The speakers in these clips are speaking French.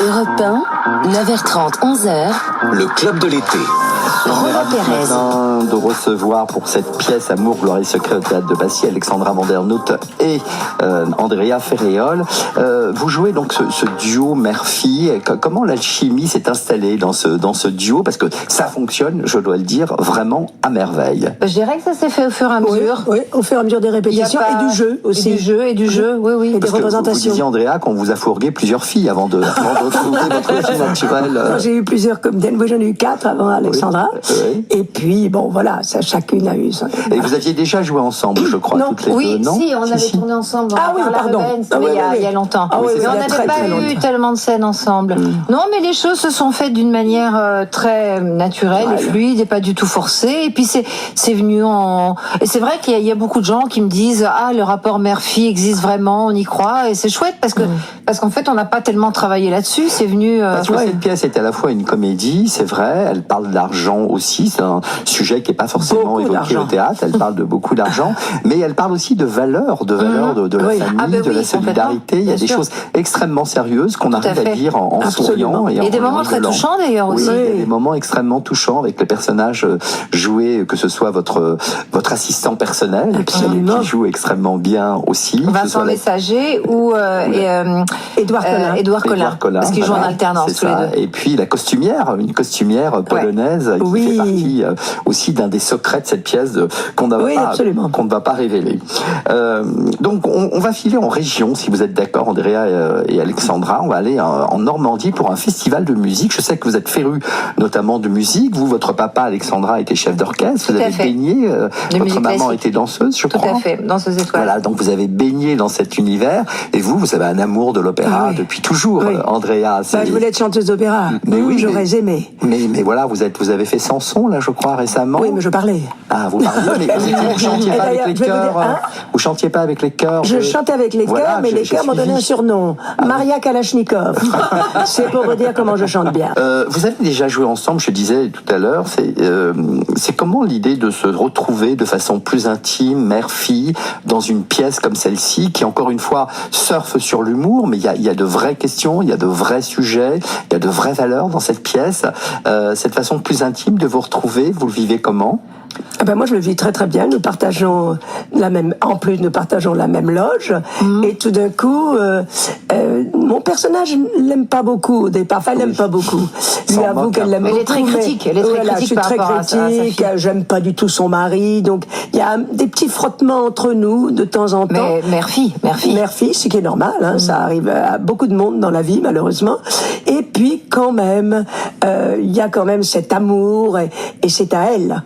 Europe 1, 9h30, 11h. Le club de l'été. On est ravis ce matin de recevoir pour cette pièce Amour, gloire et secret au théâtre de Passy, Alexandra Vandernoot et Andrea Ferréol. Vous jouez donc ce duo mère-fille. Comment l'alchimie s'est installée dans ce duo? Parce que ça fonctionne, je dois le dire, vraiment à merveille. Je dirais que ça s'est fait au fur et à mesure. Oui, au fur et à mesure des répétitions et du jeu aussi. Et du jeu, oui. Et des Parce que représentations. vous disiez, Andrea, qu'on vous a fourgué plusieurs filles avant de retrouver votre fille naturelle. Non, j'ai eu plusieurs comédiennes. Moi, j'en ai eu 4 avant Alexandra. Oui. Et puis, bon, voilà, chacune a eu son... Et vous aviez déjà joué ensemble, je crois, Non. toutes les Oui, deux, non? si, on avait tourné ensemble dans Ah oui, la pardon. Rebens, Ah mais oui, il y a longtemps. Ah oui, mais il y on a n'avait très, pas très eu longtemps. tellement de scènes ensemble. Non, mais les choses se sont faites d'une manière très naturelle et fluide et pas du tout forcée. Et puis c'est venu en... Et c'est vrai qu'il y a beaucoup de gens qui me disent « Ah, le rapport mère-fille existe vraiment, on y croit. » Et c'est chouette parce qu'en fait, on n'a pas tellement travaillé là-dessus. C'est venu... Parce que cette pièce est à la fois une comédie, c'est vrai, elle parle d'argent aussi, c'est un sujet qui n'est pas forcément Beaucoup évoqué d'argent. au théâtre, elle parle de beaucoup d'argent, mais elle parle aussi de valeurs, de la Oui. famille, de la solidarité. Il y a des choses extrêmement sérieuses qu'on arrive à dire en souriant. Et des moments très touchants d'ailleurs Oui, aussi. il y a des moments extrêmement touchants avec les personnages joués, que ce soit votre assistant personnel, Absolument. qui joue extrêmement bien aussi. que ce Vincent soit Messager ou Édouard Collin, parce qu'ils jouent en alternance c'est tous les ça. deux. Et puis la costumière, une costumière polonaise qui Oui. fait partie aussi d'un des secrets de cette pièce qu'on ne va pas révéler. Donc on va filer en région, si vous êtes d'accord, Andrea et Alexandra. On va aller en Normandie pour un festival de musique. Je sais que vous êtes férus notamment de musique. Vous, votre papa Alexandra était chef d'orchestre. Vous Tout à avez fait. baigné. De Votre musique maman classique. était danseuse, je Tout crois. à fait, danseuse étoile. Voilà, donc vous avez baigné dans cet univers et vous avez un amour de l'opéra Oui. depuis toujours, Oui. Andrea. Je voulais être chanteuse d'opéra. Mais oui, j'aurais aimé. Mais voilà, vous avez fait Samson là, je crois, récemment. Oui, mais je parlais. Ah, vous parliez, mais vous chantiez Et pas avec d'ailleurs, les je vais vous chœurs. dire, hein, Vous chantiez pas avec les chœurs. Je chantais avec les Voilà, chœurs, mais les j'ai chœurs m'ont donné un suivi. surnom. Maria Kalachnikov. C'est pour vous dire comment je chante bien. Vous avez déjà joué ensemble, je disais tout à l'heure. C'est comment l'idée de se retrouver de façon plus intime, mère-fille, dans une pièce comme celle-ci, qui encore une fois surfe sur l'humour, mais il y a de vraies questions, il y a de vrais sujets, il y a de vraies valeurs dans cette pièce. Cette façon plus intime de vous retrouver, vous le vivez comment? Moi, je le vis très très bien. Nous partageons la même loge. Et tout d'un coup, mon personnage l'aime pas beaucoup au départ. Enfin, l'aime pas beaucoup. Lui S'en avoue moque qu'elle un l'aime peu. beaucoup. Elle est très critique. Elle est très critique je suis par très rapport à sa critique. fille. J'aime pas du tout son mari. Donc, il y a des petits frottements entre nous de temps en temps. Mais mère-fille. Mère-fille, ce qui est normal, hein, ça arrive à beaucoup de monde dans la vie, malheureusement. Et puis, quand même, il y a quand même cet amour, et c'est à elle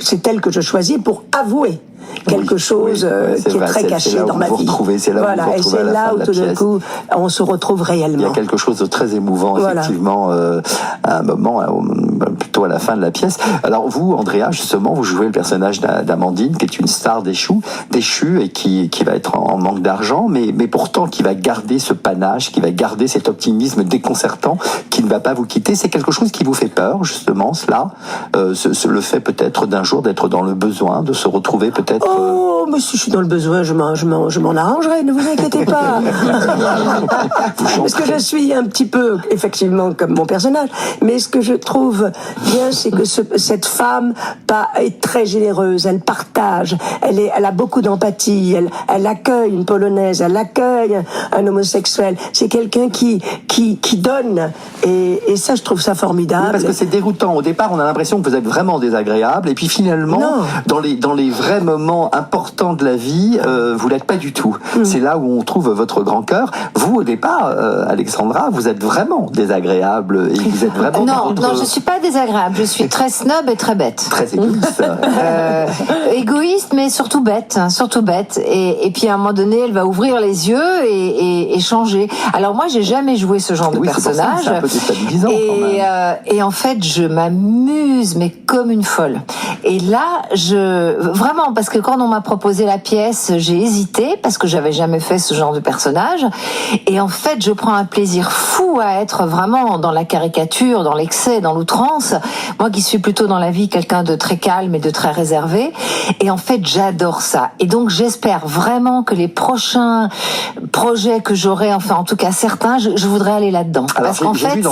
c'est elle que je choisis pour avouer quelque chose qui est très caché dans ma vie. C'est là où vous vous retrouvez et c'est à la là fin où de la tout d'un pièce. coup on se retrouve réellement. Il y a quelque chose de très émouvant, Voilà. effectivement, à un moment, plutôt à la fin de la pièce. Alors vous, Andrea, justement, vous jouez le personnage d'Amandine, qui est une star déchue et qui va être en manque d'argent, mais pourtant qui va garder ce panache, qui va garder cet optimisme déconcertant, qui ne va pas vous quitter. C'est quelque chose qui vous fait peur, justement, cela, le fait peut-être d'un jour d'être dans le besoin, de se retrouver peut-être... Oh, mais si je suis dans le besoin, je m'en arrangerai, ne vous inquiétez pas. Parce que je suis un petit peu, effectivement, comme mon personnage, mais ce que je trouve bien, c'est que cette femme est très généreuse, elle partage, elle a beaucoup d'empathie, elle accueille une Polonaise, elle accueille un homosexuel. C'est quelqu'un qui donne, et ça, je trouve ça formidable. Oui, parce que c'est déroutant. Au départ, on a l'impression que vous êtes vraiment désagréable, et puis finalement, dans les vrais moments importants de la vie, vous l'êtes pas du tout. C'est là où on trouve votre grand cœur. Vous, au départ, Alexandra, vous êtes vraiment désagréable, et vous êtes vraiment... Non, je suis pas désagréable. Je suis très snob et très bête. Très égoïste. Égoïste, mais surtout bête. Et puis à un moment donné, elle va ouvrir les yeux et changer. Alors moi, j'ai jamais joué ce genre de personnage. C'est un peu déstabilisant quand même. Et en fait, je m'amuse, mais comme une folle. Et là, vraiment, parce que quand on m'a proposé la pièce, j'ai hésité parce que j'avais jamais fait ce genre de personnage. Et en fait, je prends un plaisir fou fou à être vraiment dans la caricature, dans l'excès, dans l'outrance. Moi qui suis plutôt dans la vie quelqu'un de très calme et de très réservé. Et en fait, j'adore ça. Et donc, j'espère vraiment que les prochains projets que j'aurai, enfin, en tout cas certains, je voudrais aller là-dedans. Alors, parce qu'en fait,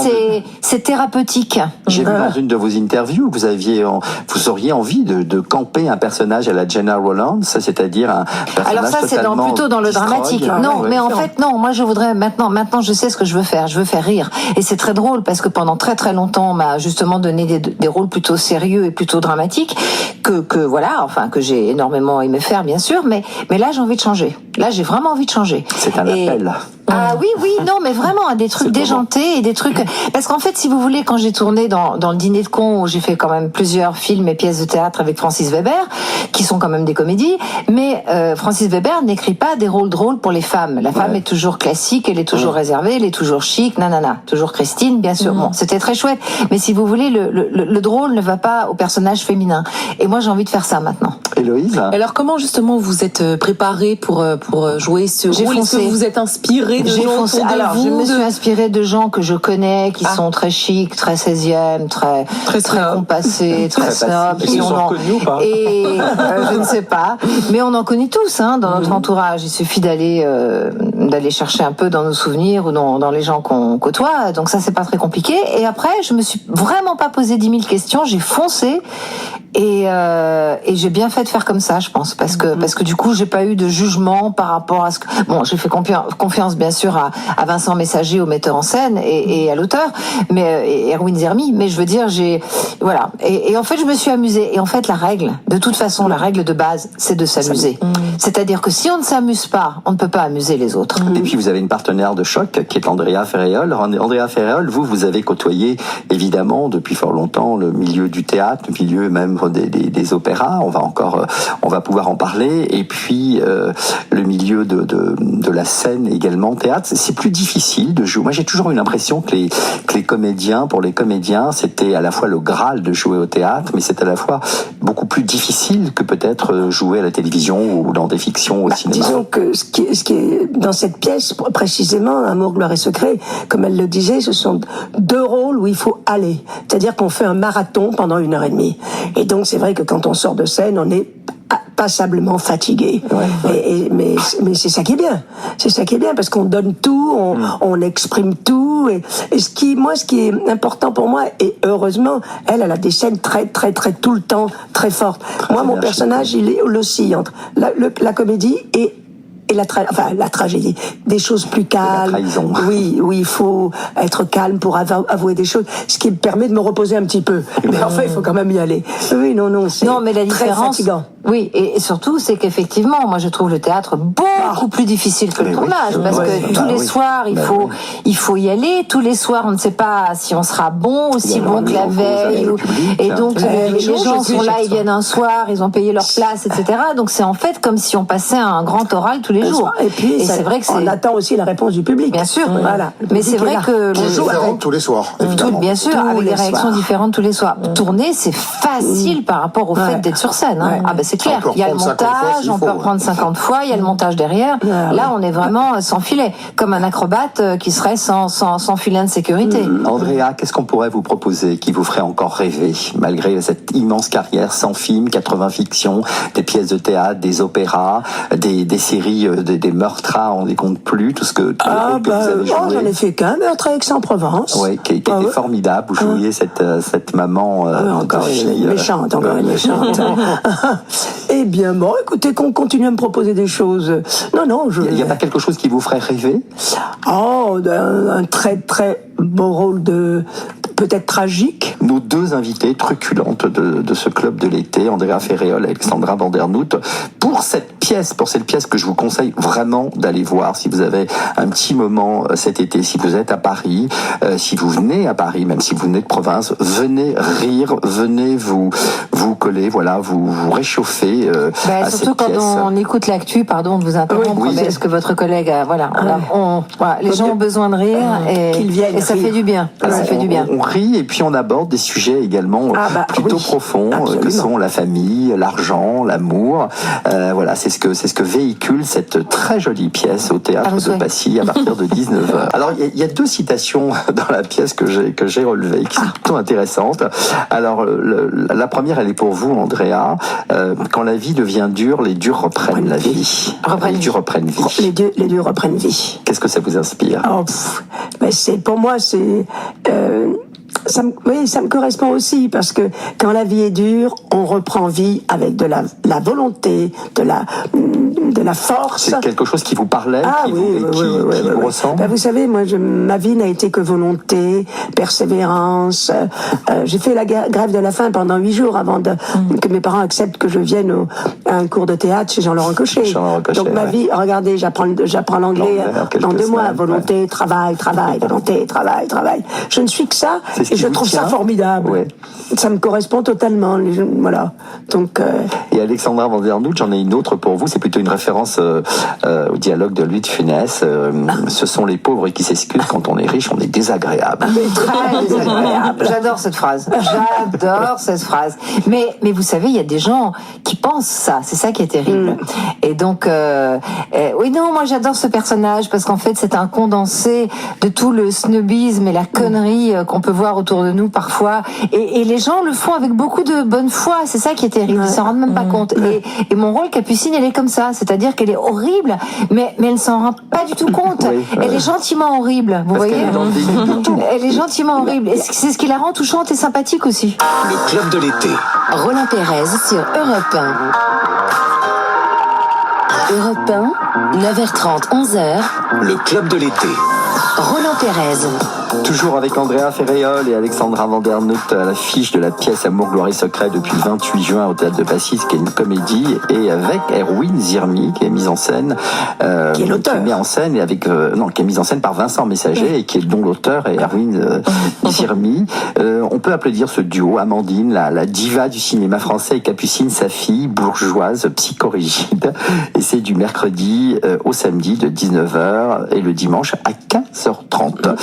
c'est thérapeutique. J'ai vu dans une de vos interviews que vous auriez envie de camper un personnage à la Gena Rowlands, c'est-à-dire un personnage alors ça, c'est plutôt dans le dramatique. Non, mais en fait, non. Moi, je voudrais maintenant, je sais ce que je veux faire. Je veux faire rire. Et c'est très drôle parce que pendant très très longtemps, on m'a justement donné des rôles plutôt sérieux et plutôt dramatiques que j'ai énormément aimé faire, bien sûr. Mais là, j'ai envie de changer. Là, j'ai vraiment envie de changer. C'est un appel. Ah oui, non, mais vraiment, des trucs déjantés et des trucs... Parce qu'en fait, si vous voulez, quand j'ai tourné dans le Dîner de cons, où j'ai fait quand même plusieurs films et pièces de théâtre avec Francis Weber, qui sont quand même des comédies, mais Francis Weber n'écrit pas des rôles drôles pour les femmes. La femme est toujours classique, elle est toujours réservée, elle est toujours chic, nanana. Toujours Christine, bien sûr. Bon, c'était très chouette. Mais si vous voulez, le drôle ne va pas au personnage féminin. Et moi, j'ai envie de faire ça maintenant. Héloïse? Alors, comment justement vous êtes préparée pour jouer ce rôle? Est-ce que vous vous êtes inspirée de gens autour de Alors, vous, je me suis inspirée de gens que je connais, qui sont très chics, très 16e, très compassés, très snobs. Ils sont reconnus ou pas? Et je ne sais pas. Mais on en connaît tous, dans notre entourage. Il suffit d'aller chercher un peu dans nos souvenirs ou dans les gens qu'on côtoie. Donc ça, c'est pas très compliqué. Et après, je me suis vraiment pas posé 10 000 questions. J'ai foncé. Et j'ai bien fait de faire comme ça, je pense, parce que du coup, j'ai pas eu de jugement par rapport à ce que... Bon, j'ai fait confiance, bien sûr, à Vincent Messager, au metteur en scène, et à l'auteur, mais et Erwin Zermi, mais je veux dire, voilà. Et en fait, je me suis amusée. Et en fait, de toute façon, la règle de base, c'est de s'amuser. C'est-à-dire que si on ne s'amuse pas, on ne peut pas amuser les autres. Et puis, vous avez une partenaire de choc, qui est Andrea Ferréol. Andrea Ferréol, vous avez côtoyé, évidemment, depuis fort longtemps, le milieu du théâtre, le milieu même des opéras, on va pouvoir en parler, et puis le milieu de la scène également, théâtre, c'est plus difficile de jouer. Moi, j'ai toujours eu l'impression que les comédiens, pour les comédiens, c'était à la fois le Graal de jouer au théâtre, mais c'est à la fois beaucoup plus difficile que peut-être jouer à la télévision ou dans des fictions au cinéma. Disons que ce qui est dans cette pièce, précisément, Amour, gloire et secret, comme elle le disait, ce sont 2 rôles où il faut aller. C'est-à-dire qu'on fait un marathon pendant 1h30. Et donc, c'est vrai que quand on sort de scène, on est passablement fatigué. Mais c'est ça qui est bien. C'est ça qui est bien, parce qu'on donne tout, on exprime tout. Et ce qui est important pour moi, et heureusement, elle a des scènes très, très, très, tout le temps, très fortes. Moi, mon personnage, il oscille entre la comédie et la tragédie, des choses plus calmes. La trahison. Oui, il faut être calme pour avouer des choses, ce qui me permet de me reposer un petit peu. Mais enfin, il faut quand même y aller. Oui, c'est mais la très différence, fatigant. Oui, et surtout, c'est qu'effectivement, moi, je trouve le théâtre beaucoup plus difficile que le tournage, parce que tous les soirs, il faut y aller. Tous les soirs, on ne sait pas si on sera bon, aussi bon que la veille. Et donc, les gens sont là, ils viennent un soir, ils ont payé leur place, etc. Donc, c'est en fait comme si on passait un grand oral tous les jours. Et puis, c'est vrai que on attend aussi la réponse du public. Bien sûr. Voilà. Mais c'est vrai que le jour tous les soirs, évidemment. Bien sûr, avec des réactions différentes tous les soirs. Tourner, c'est facile par rapport au fait d'être sur scène. Ah ben c'est clair. Il y a le montage, on peut reprendre 50 fois, il y a le montage derrière. Là, on est vraiment sans filet, comme un acrobate qui serait sans filet de sécurité. Andrea, qu'est-ce qu'on pourrait vous proposer qui vous ferait encore rêver, malgré cette immense carrière, 100 films, 80 fictions, des pièces de théâtre, des opéras, des séries, des meurtres, on ne les compte plus, tout ce que vous avez joué. J'en ai fait qu'un, Meurtre à Aix-en-Provence. Oui, qui était formidable. Vous jouiez cette maman encore une méchante. Eh bien, bon, écoutez, qu'on continue à me proposer des choses. Non, il n'y a pas quelque chose qui vous ferait rêver? Un très, très beau rôle peut-être tragique. Nos 2 invités truculentes de ce club de l'été, Andrea Ferréol et Alexandra Vandernoot, pour cette pièce que je vous conseille vraiment d'aller voir si vous avez un petit moment cet été, si vous êtes à Paris, si vous venez à Paris, même si vous venez de province, venez rire, venez vous coller, voilà, vous réchauffer à surtout cette quand pièce. On écoute l'actu, pardon de vous interrompre, mais est-ce que votre collègue, les gens ont besoin de rire et ça fait du bien. Ça fait du bien. On l'esprit, et puis on aborde des sujets également plutôt profonds, que sont la famille, l'argent, l'amour. Voilà, c'est ce que véhicule cette très jolie pièce au théâtre de Passy à partir de 19h. Alors il y a deux citations dans la pièce que j'ai relevées, qui sont plutôt intéressantes. Alors la première, elle est pour vous, Andrea. Quand la vie devient dure, les durs reprennent la vie. Les durs reprennent vie. Les durs reprennent vie. Qu'est-ce que ça vous inspire? Pour moi, ça me correspond aussi, parce que quand la vie est dure, on reprend vie avec de la volonté, de la force. C'est quelque chose qui vous parlait, qui vous ressemble. Vous savez, moi, ma vie n'a été que volonté, persévérance. J'ai fait la grève de la faim pendant 8 jours avant que mes parents acceptent que je vienne à un cours de théâtre chez Jean-Laurent Cochet. Donc ma vie, regardez, j'apprends l'anglais dans 2 mois. Volonté, travail, volonté, travail. Je ne suis que ça. Et je trouve ça formidable. Ouais. Ça me correspond totalement. Voilà. Donc. Et Alexandra Vandernoot, j'en ai une autre pour vous. C'est plutôt une référence au dialogue de Louis de Funès. Ce sont les pauvres qui s'excusent quand on est riche, on est désagréable. Très désagréable. J'adore cette phrase. Mais vous savez, il y a des gens qui pensent ça. C'est ça qui est terrible. Et donc, oui, non, moi j'adore ce personnage parce qu'en fait, c'est un condensé de tout le snobisme et la connerie qu'on peut voir autour de nous parfois, et les gens le font avec beaucoup de bonne foi. C'est ça qui est terrible, ils s'en rendent même pas compte. Et mon rôle, Capucine, elle est comme ça, c'est-à-dire qu'elle est horrible, mais elle ne s'en rend pas du tout compte. Elle est gentiment horrible, vous voyez. Elle est gentiment horrible, et c'est ce qui la rend touchante et sympathique aussi. Le club de l'été. Roland Pérez sur Europe 1. Europe 1, 9h30, 11h. Le club de l'été. Roland Pérez. Toujours avec Andrea Ferréol et Alexandra Vandernoot à l'affiche de la pièce Amour, gloire et secret depuis le 28 juin au Théâtre de Passy, qui est une comédie, et avec Erwin Zirmi, qui est mise en scène, qui est l'auteur, qui est mis en scène et avec qui est mise en scène par Vincent Messager, et dont l'auteur est Erwin Zirmi. On peut applaudir ce duo, Amandine, la diva du cinéma français, et Capucine, sa fille, bourgeoise, psychorigide. Et c'est du mercredi au samedi de 19h et le dimanche à 15h30.